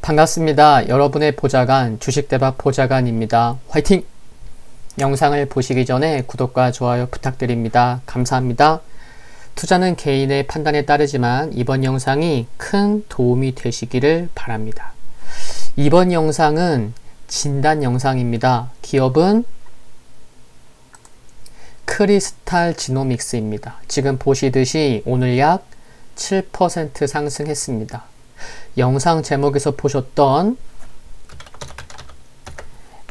반갑습니다. 여러분의 보좌관 주식대박 보좌관입니다. 화이팅! 영상을 보시기 전에 구독과 좋아요 부탁드립니다. 감사합니다. 투자는 개인의 판단에 따르지만 이번 영상이 큰 도움이 되시기를 바랍니다. 이번 영상은 진단 영상입니다. 기업은 크리스탈 지노믹스입니다. 지금 보시듯이 오늘 약 7% 상승했습니다. 영상 제목에서 보셨던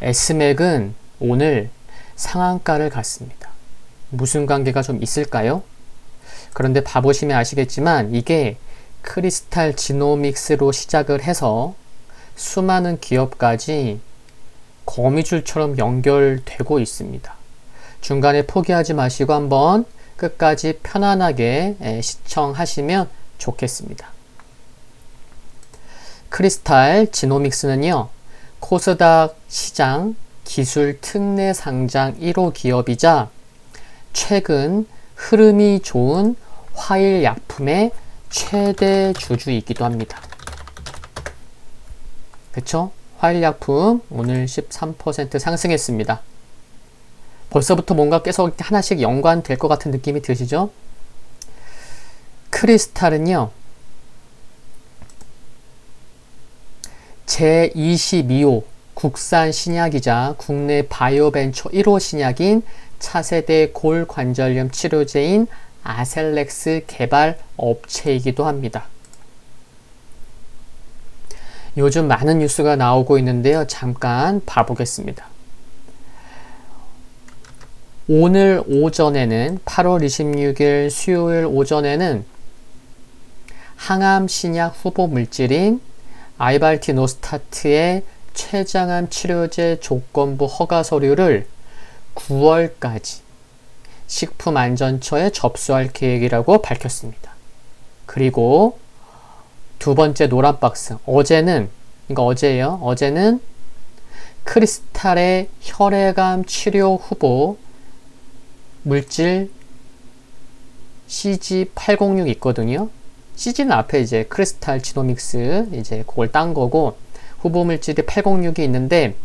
S맥은 오늘 상한가를 갔습니다. 무슨 관계가 좀 있을까요? 그런데 봐보시면 아시겠지만 이게 크리스탈 지노믹스로 시작을 해서 수많은 기업까지 거미줄처럼 연결되고 있습니다. 중간에 포기하지 마시고 한번 끝까지 편안하게 시청하시면 좋겠습니다. 크리스탈 지노믹스는요, 코스닥 시장 기술 특례 상장 1호 기업이자 최근 흐름이 좋은 화일약품의 최대 주주이기도 합니다. 그쵸? 화일약품 오늘 13% 상승했습니다. 벌써부터 뭔가 계속 하나씩 연관될 것 같은 느낌이 드시죠? 크리스탈은요, 제22호 국산 신약이자 국내 바이오벤처 1호 신약인 차세대 골관절염 치료제인 아셀렉스 개발 업체이기도 합니다. 요즘 많은 뉴스가 나오고 있는데요. 잠깐 봐보겠습니다. 오늘 오전에는 8월 26일 수요일 오전에는 항암 신약 후보 물질인 아이발티노스타트의 췌장암 치료제 조건부 허가 서류를 9월까지 식품안전처에 접수할 계획이라고 밝혔습니다. 그리고 두 번째 노란 박스, 어제는 크리스탈의 혈액암 치료 후보 물질 CG806 있거든요. CG는 앞에 이제 크리스탈 지노믹스 이제 그걸 딴 거고, 후보 물질이 806이 있는데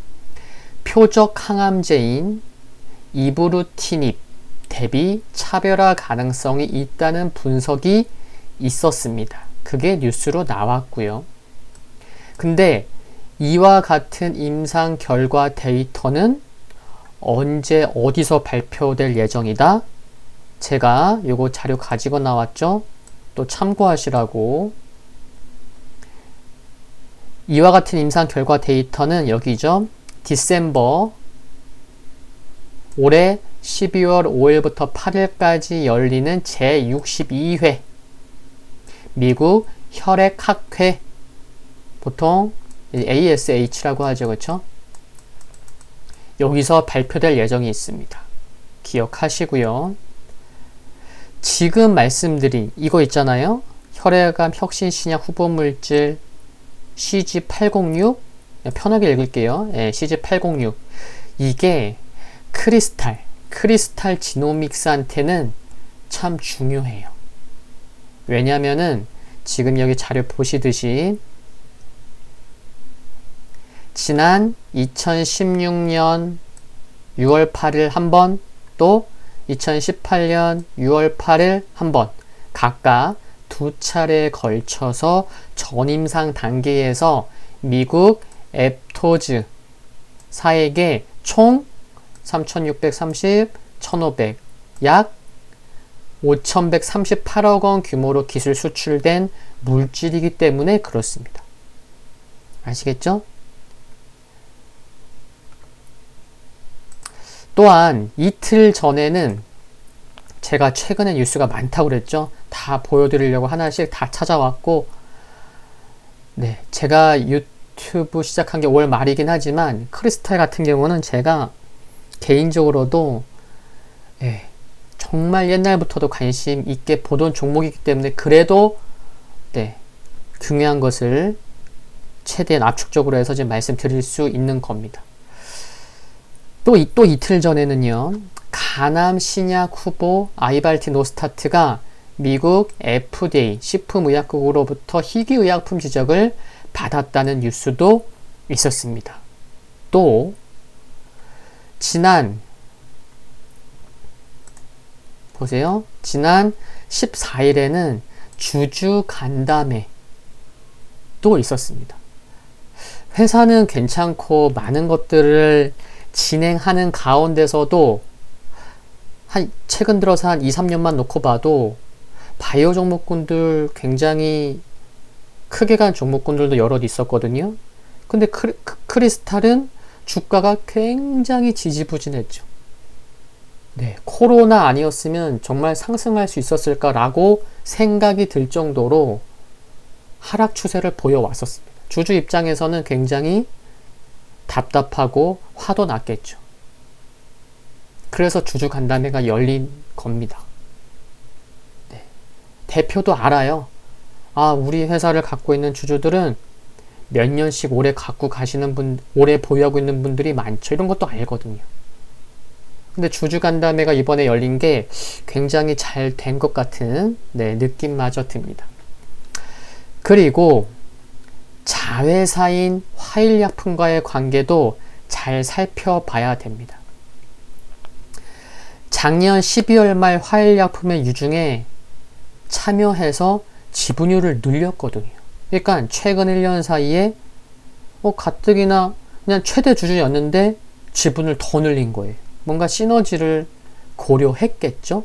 표적 항암제인 이브루티닙 대비 차별화 가능성이 있다는 분석이 있었습니다. 그게 뉴스로 나왔고요. 근데 이와 같은 임상 결과 데이터는 언제 어디서 발표될 예정이다? 제가 요거 자료 가지고 나왔죠? 또 참고하시라고. 이와 같은 임상 결과 데이터는 여기죠. 디셈버 올해 12월 5일부터 8일까지 열리는 제62회 미국 혈액학회, 보통 ASH라고 하죠. 그렇죠? 여기서 발표될 예정이 있습니다. 기억하시고요. 지금 말씀드린 이거 있잖아요. 혈액암 혁신신약 후보물질 CG806, 편하게 읽을게요. CG806. 이게 크리스탈 지노믹스한테는 참 중요해요. 왜냐면은 지금 여기 자료 보시듯이 지난 2016년 6월 8일 한 번, 또 2018년 6월 8일 한 번, 각각 두 차례에 걸쳐서 전임상 단계에서 미국 앱토즈 사에게 총 3,630, 1,500, 약 5,138억 원 규모로 기술 수출된 물질이기 때문에 그렇습니다. 아시겠죠? 또한 이틀 전에는 제가 최근에 뉴스가 많다고 그랬죠. 다 보여드리려고 하나씩 다 찾아왔고, 네, 제가 유튜브 시작한 게 5월 말이긴 하지만 크리스탈 같은 경우는 제가 개인적으로도 정말 옛날부터도 관심 있게 보던 종목이기 때문에 그래도 중요한 것을 최대한 압축적으로 해서 지금 말씀드릴 수 있는 겁니다. 또 이틀 전에는요, 간암 신약 후보 아이발티노스타트가 미국 FDA 식품의약국으로부터 희귀의약품 지적을 받았다는 뉴스도 있었습니다. 또 보세요. 지난 14일에는 주주 간담회 또 있었습니다. 회사는 괜찮고 많은 것들을 진행하는 가운데서도 최근 들어서 한 2, 3년만 놓고 봐도 바이오 종목군들 굉장히 크게 간 종목군들도 여럿 있었거든요. 근데 크리스탈은 주가가 굉장히 지지부진했죠. 네, 코로나 아니었으면 정말 상승할 수 있었을까라고 생각이 들 정도로 하락 추세를 보여왔었습니다. 주주 입장에서는 굉장히 답답하고 화도 났겠죠. 그래서 주주 간담회가 열린 겁니다. 네. 대표도 알아요. 우리 회사를 갖고 있는 주주들은 몇 년씩 오래 갖고 가시는 오래 보유하고 있는 분들이 많죠. 이런 것도 알거든요. 근데 주주 간담회가 이번에 열린 게 굉장히 잘 된 것 같은 느낌마저 듭니다. 그리고 자회사인 화일약품과의 관계도 잘 살펴봐야 됩니다. 작년 12월 말 화일약품의 유증에 참여해서 지분율을 늘렸거든요. 그러니까 최근 1년 사이에 가뜩이나 그냥 최대 주주였는데 지분을 더 늘린 거예요. 뭔가 시너지를 고려했겠죠?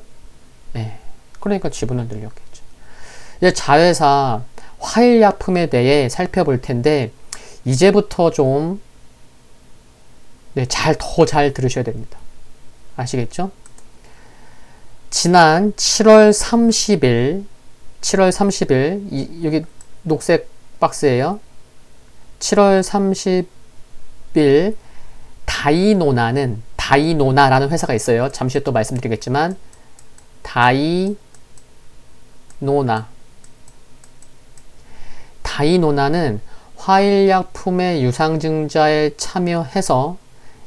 네. 그러니까 지분을 늘렸겠죠. 이제 자회사 화일약품에 대해 살펴볼 텐데 이제부터 좀 더 잘 들으셔야 됩니다. 아시겠죠? 지난 7월 30일 여기 녹색 박스예요. 7월 30일 다이노나라는 회사가 있어요. 잠시 후에 또 말씀드리겠지만 다이노나는 화일약품의 유상증자에 참여해서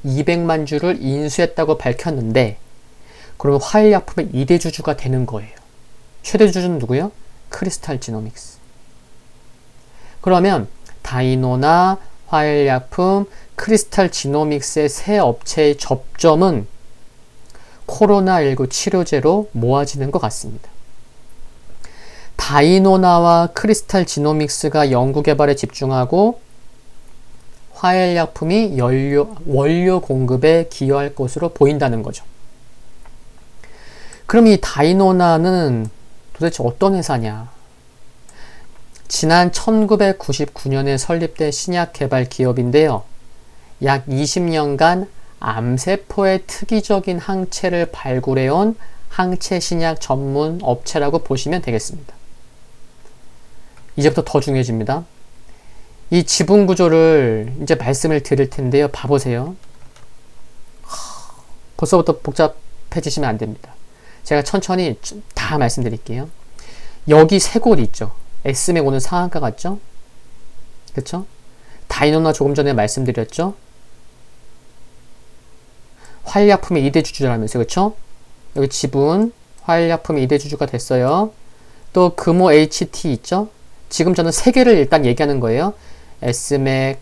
200만 주를 인수했다고 밝혔는데 그러면 화일약품의 2대 주주가 되는 거예요. 최대 주주는 누구요? 크리스탈 지노믹스. 그러면 다이노나, 화일약품, 크리스탈 지노믹스의 세 업체의 접점은 코로나19 치료제로 모아지는 것 같습니다. 다이노나와 크리스탈 지노믹스가 연구개발에 집중하고 화일약품이 원료 공급에 기여할 것으로 보인다는 거죠. 그럼 이 다이노나는 도대체 어떤 회사냐? 지난 1999년에 설립된 신약 개발 기업인데요. 약 20년간 암세포의 특이적인 항체를 발굴해온 항체 신약 전문 업체라고 보시면 되겠습니다. 이제부터 더 중요해집니다. 이 지분 구조를 이제 말씀을 드릴 텐데요. 봐보세요. 벌써부터 복잡해지시면 안 됩니다. 제가 천천히 다 말씀드릴게요. 여기 세 곳 있죠. S맥 오늘 상한가 같죠? 그쵸? 다이노나 조금 전에 말씀드렸죠? 화일약품의 2대 주주라면서요. 그쵸? 여기 지분, 화일약품의 2대 주주가 됐어요. 또 금호 HT 있죠? 지금 저는 세 개를 일단 얘기하는 거예요. S맥,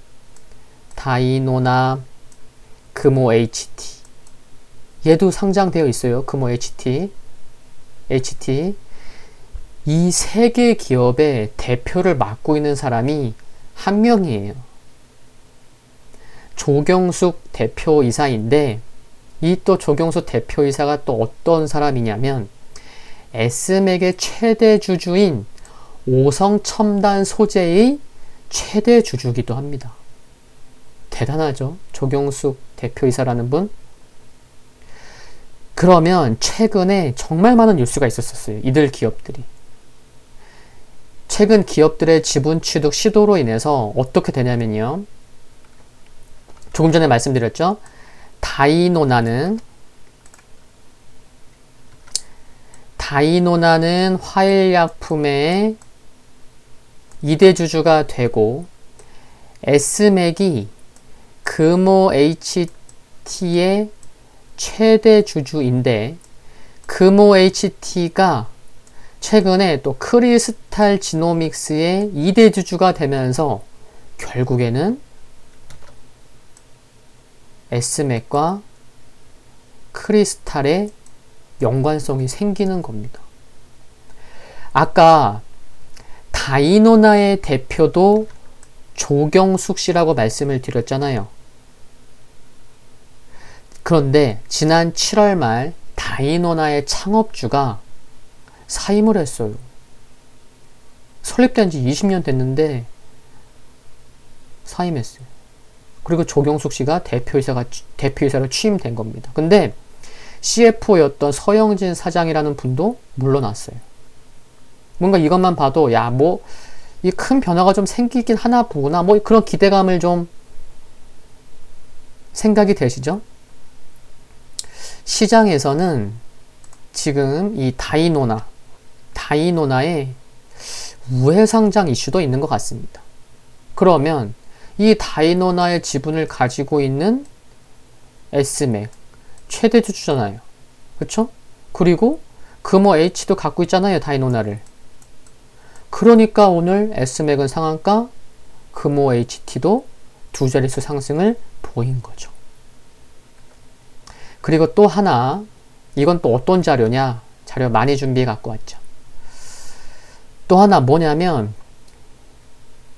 다이노나, 금호 HT. 얘도 상장되어 있어요. 금호 HT. 이 세 개 기업의 대표를 맡고 있는 사람이 한 명이에요. 조경숙 대표이사인데 이 또 조경숙 대표이사가 또 어떤 사람이냐면 S맥의 최대 주주인 오성첨단 소재의 최대 주주기도 합니다. 대단하죠? 조경숙 대표이사라는 분. 그러면 최근에 정말 많은 뉴스가 있었어요. 이들 기업들이. 최근 기업들의 지분 취득 시도로 인해서 어떻게 되냐면요. 조금 전에 말씀드렸죠. 다이노나는 화일약품의 2대 주주가 되고 S맥이 금호 HT의 최대 주주인데 금호 HT가 최근에 또 크리스탈 지노믹스의 2대 주주가 되면서 결국에는 S맥과 크리스탈의 연관성이 생기는 겁니다. 아까 다이노나의 대표도 조경숙 씨라고 말씀을 드렸잖아요. 그런데 지난 7월 말 다이노나의 창업주가 사임을 했어요. 설립된 지 20년 됐는데 사임했어요. 그리고 조경숙 씨가 대표이사로 취임된 겁니다. 근데 CFO였던 서영진 사장이라는 분도 물러났어요. 뭔가 이것만 봐도 야, 뭐 이 큰 변화가 좀 생기긴 하나 보구나, 뭐 그런 기대감을 좀 생각이 되시죠? 시장에서는 지금 이 다이노나의 우회상장 이슈도 있는 것 같습니다. 그러면 이 다이노나의 지분을 가지고 있는 S맥 최대 주주잖아요. 그쵸? 그리고 금호 H도 갖고 있잖아요, 다이노나를. 그러니까 오늘 S맥은 상한가, 금호 HT도 두 자릿수 상승을 보인 거죠. 그리고 또 하나, 이건 또 어떤 자료냐? 자료 많이 준비해 갖고 왔죠. 또 하나 뭐냐면,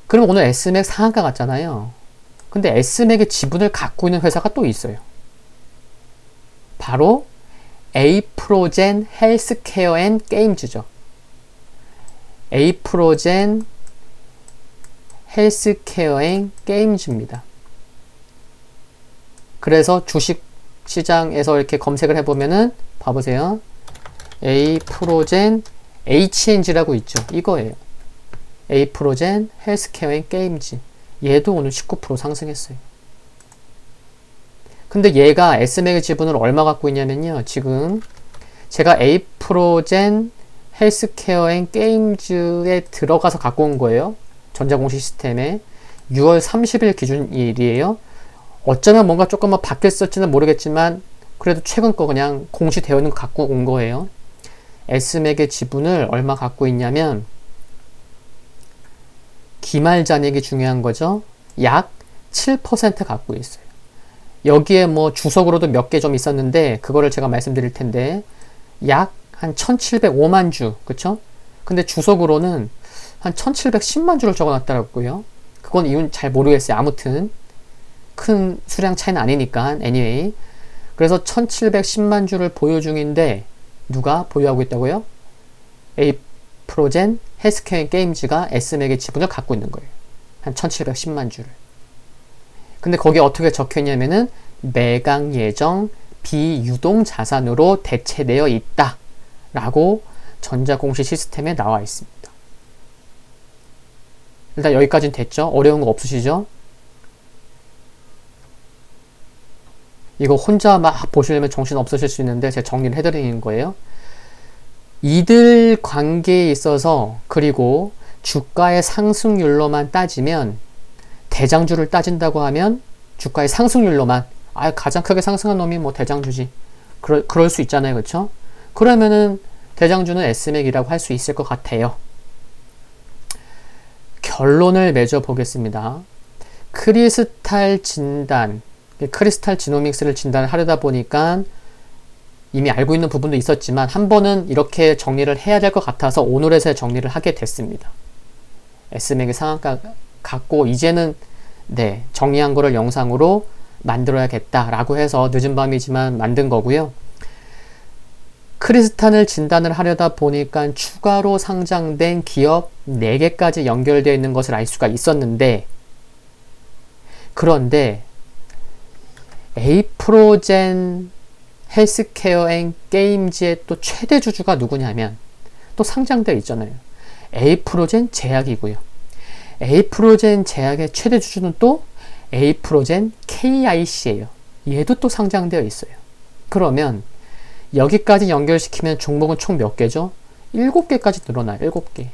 그럼 오늘 S맥 상한가 갔잖아요. 근데 S맥의 지분을 갖고 있는 회사가 또 있어요. 바로 에이프로젠 헬스케어 앤 게임즈죠. 에이프로젠 헬스케어 앤 게임즈입니다. 그래서 주식 시장에서 이렇게 검색을 해보면은 봐보세요. 에이프로젠 HNG라고 있죠. 이거예요. 에이프로젠 헬스케어 앤 게임즈. 얘도 오늘 19% 상승했어요. 근데 얘가 S맥의 지분을 얼마 갖고 있냐면요. 지금 제가 에이프로젠 헬스케어 앤 게임즈에 들어가서 갖고 온 거예요. 전자공시 시스템에 6월 30일 기준일이에요. 어쩌면 뭔가 조금 바뀌었을지는 모르겠지만 그래도 최근 거 그냥 공시되어 있는 거 갖고 온 거예요. S맥의 지분을 얼마 갖고 있냐면 기말 잔액이 중요한 거죠. 약 7% 갖고 있어요. 여기에 뭐 주석으로도 몇 개 좀 있었는데 그거를 제가 말씀드릴 텐데 약 한 1705만 주, 그쵸? 근데 주석으로는 한 1710만 주를 적어놨더라고요. 그건 이유는 잘 모르겠어요. 아무튼 큰 수량 차이는 아니니까 anyway. 그래서 1710만 주를 보유 중인데 누가 보유하고 있다고요? 에이프로젠 헬스케어 게임즈가 S맥의 지분을 갖고 있는 거예요. 한 1710만 주를. 근데 거기에 어떻게 적혀있냐면은 매각 예정 비유동 자산으로 대체되어 있다 라고 전자공시 시스템에 나와 있습니다. 일단 여기까지는 됐죠? 어려운 거 없으시죠? 이거 혼자 막 보시려면 정신 없으실 수 있는데 제가 정리를 해드리는 거예요. 이들 관계에 있어서 그리고 주가의 상승률로만 따지면 대장주를 따진다고 하면 주가의 상승률로만 가장 크게 상승한 놈이 뭐 대장주지. 그럴 수 있잖아요. 그렇죠? 그러면은 대장주는 S맥이라고 할 수 있을 것 같아요. 결론을 맺어 보겠습니다. 크리스탈 지노믹스를 진단하려다 보니까 이미 알고 있는 부분도 있었지만 한 번은 이렇게 정리를 해야 될 것 같아서 오늘에서 정리를 하게 됐습니다. S맥의 상한가 갖고 이제는 정리한 거를 영상으로 만들어야겠다라고 해서 늦은 밤이지만 만든 거고요. 크리스탈을 진단을 하려다 보니까 추가로 상장된 기업 4개까지 연결되어 있는 것을 알 수가 있었는데, 그런데 에이프로젠 헬스케어 앤 게임즈의 또 최대 주주가 누구냐면 또 상장되어 있잖아요. 에이프로젠 제약이고요. 에이프로젠 제약의 최대 주주는 또 에이프로젠 KIC예요. 얘도 또 상장되어 있어요. 그러면 여기까지 연결시키면 종목은 총 몇 개죠? 7개까지 늘어나요. 7개.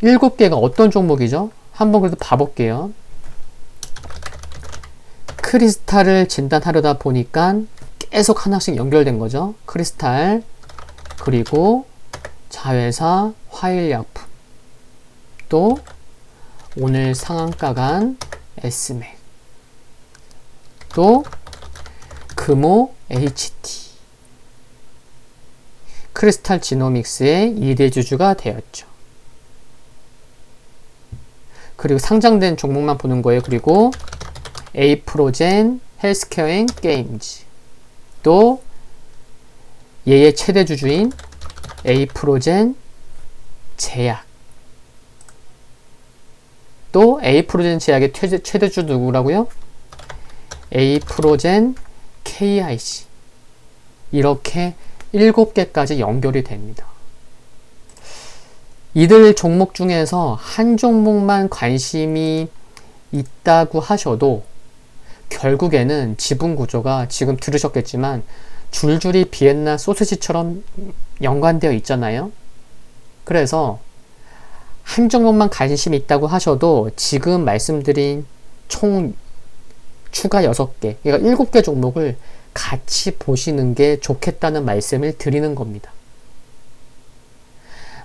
7개가 어떤 종목이죠? 한번 그래도 봐볼게요. 크리스탈을 진단하려다 보니까 계속 하나씩 연결된 거죠. 크리스탈, 그리고 자회사, 화일약품, 또 오늘 상한가 간 S맥, 또 금호 HT, 크리스탈 지노믹스의 2대 주주가 되었죠. 그리고 상장된 종목만 보는 거예요. 그리고 에이프로젠, 헬스케어 앤 게임즈, 또 얘의 최대 주주인 에이프로젠 제약, 또 에이프로젠 제약의 최대 주주 누구라고요? 에이프로젠 KIC. 이렇게 7개까지 연결이 됩니다. 이들 종목 중에서 한 종목만 관심이 있다고 하셔도 결국에는 지분 구조가 지금 들으셨겠지만 줄줄이 비엔나 소시지처럼 연관되어 있잖아요. 그래서 한 종목만 관심이 있다고 하셔도 지금 말씀드린 총 추가 6개, 그러니까 7개 종목을 같이 보시는 게 좋겠다는 말씀을 드리는 겁니다.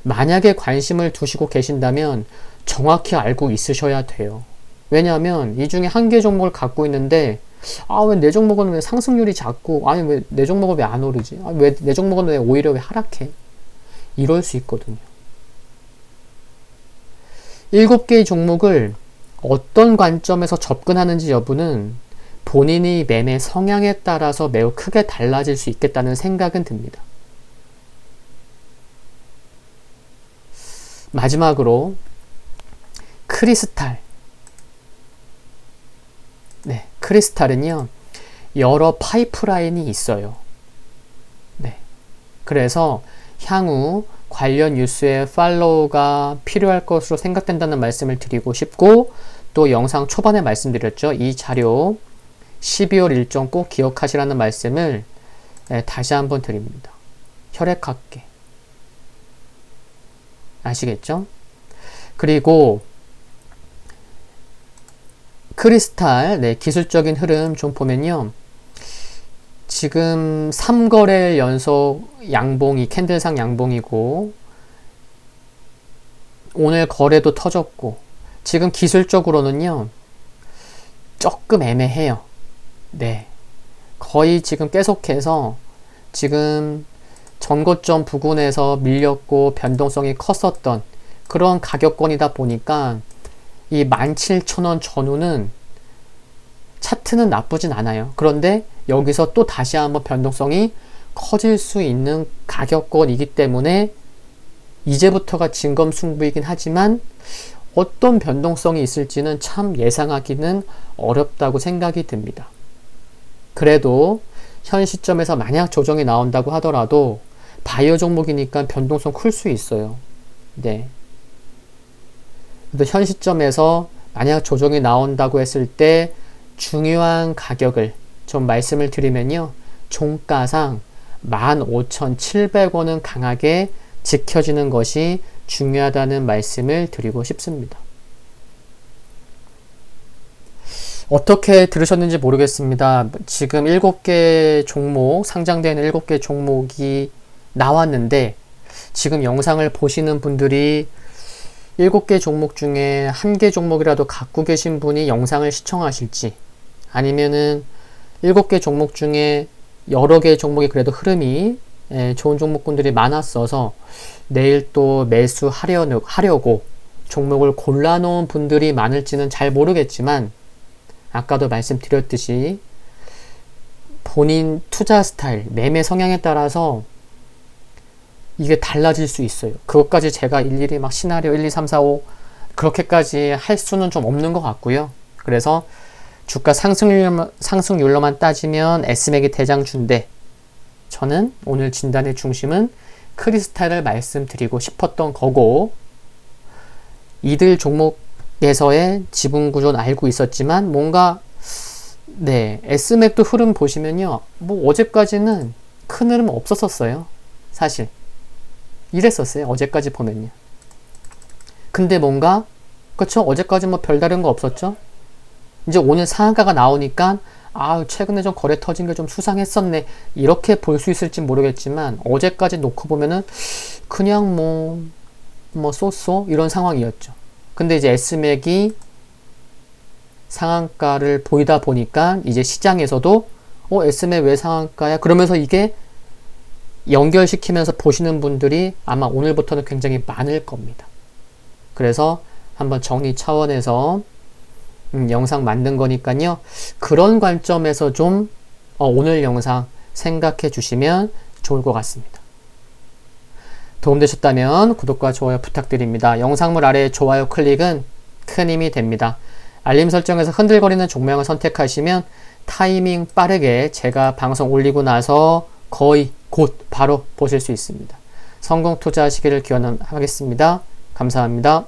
만약에 관심을 두시고 계신다면 정확히 알고 있으셔야 돼요. 왜냐하면 이 중에 한 개 종목을 갖고 있는데 왜 내 종목은 왜 상승률이 작고, 아니 왜 내 종목은 왜 안 오르지? 왜 내 종목은 왜 오히려 왜 하락해? 이럴 수 있거든요. 7개의 종목을 어떤 관점에서 접근하는지 여부는 본인의 매매 성향에 따라서 매우 크게 달라질 수 있겠다는 생각은 듭니다. 마지막으로 크리스탈. 네, 크리스탈은요, 여러 파이프라인이 있어요. 네. 그래서 향후 관련 뉴스에 팔로우가 필요할 것으로 생각된다는 말씀을 드리고 싶고, 또 영상 초반에 말씀드렸죠. 이 자료 12월 일정 꼭 기억하시라는 말씀을 다시 한번 드립니다. 혈액학계. 아시겠죠? 그리고 크리스탈, 네, 기술적인 흐름 좀 보면요. 지금 3거래일 연속 양봉이 캔들상 양봉이고, 오늘 거래도 터졌고, 지금 기술적으로는요, 조금 애매해요. 네. 거의 지금 계속해서 지금 전고점 부근에서 밀렸고 변동성이 컸었던 그런 가격권이다 보니까 이 17,000원 전후는 차트는 나쁘진 않아요. 그런데 여기서 또 다시 한번 변동성이 커질 수 있는 가격권이기 때문에 이제부터가 진검승부이긴 하지만 어떤 변동성이 있을지는 참 예상하기는 어렵다고 생각이 듭니다. 그래도 현 시점에서 만약 조정이 나온다고 하더라도 바이오 종목이니까 변동성 클 수 있어요. 네. 그래도 현 시점에서 만약 조정이 나온다고 했을 때 중요한 가격을 좀 말씀을 드리면요. 종가상 15,700원은 강하게 지켜지는 것이 중요하다는 말씀을 드리고 싶습니다. 어떻게 들으셨는지 모르겠습니다. 지금 7개 종목, 상장되는 7개 종목이 나왔는데 지금 영상을 보시는 분들이 7개 종목 중에 1개 종목이라도 갖고 계신 분이 영상을 시청하실지, 아니면은 7개 종목 중에 여러 개의 종목이 그래도 흐름이 좋은 종목군들이 많았어서 내일 또 매수하려고 종목을 골라놓은 분들이 많을지는 잘 모르겠지만, 아까도 말씀드렸듯이 본인 투자 스타일, 매매 성향에 따라서 이게 달라질 수 있어요. 그것까지 제가 일일이 막 시나리오 1, 2, 3, 4, 5 그렇게까지 할 수는 좀 없는 것 같고요. 그래서 주가 상승률로만 따지면 S맥이 대장주인데, 저는 오늘 진단의 중심은 크리스탈을 말씀드리고 싶었던 거고, 이들 종목에서의 지분 구조는 알고 있었지만 뭔가 S맥도 흐름 보시면요, 뭐 어제까지는 큰 흐름 없었었어요. 사실 이랬었어요. 어제까지 보면요. 근데 뭔가, 그쵸? 어제까지 뭐 별다른 거 없었죠? 이제 오늘 상한가가 나오니까 최근에 좀 거래 터진 게 좀 수상했었네, 이렇게 볼 수 있을지 모르겠지만 어제까지 놓고 보면은 그냥 뭐 쏘쏘 이런 상황이었죠. 근데 이제 S맥이 상한가를 보이다 보니까 이제 시장에서도 S맥 왜 상한가야? 그러면서 이게 연결시키면서 보시는 분들이 아마 오늘부터는 굉장히 많을 겁니다. 그래서 한번 정리 차원에서 영상 만든 거니까요. 그런 관점에서 좀 오늘 영상 생각해 주시면 좋을 것 같습니다. 도움되셨다면 구독과 좋아요 부탁드립니다. 영상물 아래 좋아요 클릭은 큰 힘이 됩니다. 알림 설정에서 흔들거리는 종명을 선택하시면 타이밍 빠르게 제가 방송 올리고 나서 거의 곧 바로 보실 수 있습니다. 성공 투자하시기를 기원하겠습니다. 감사합니다.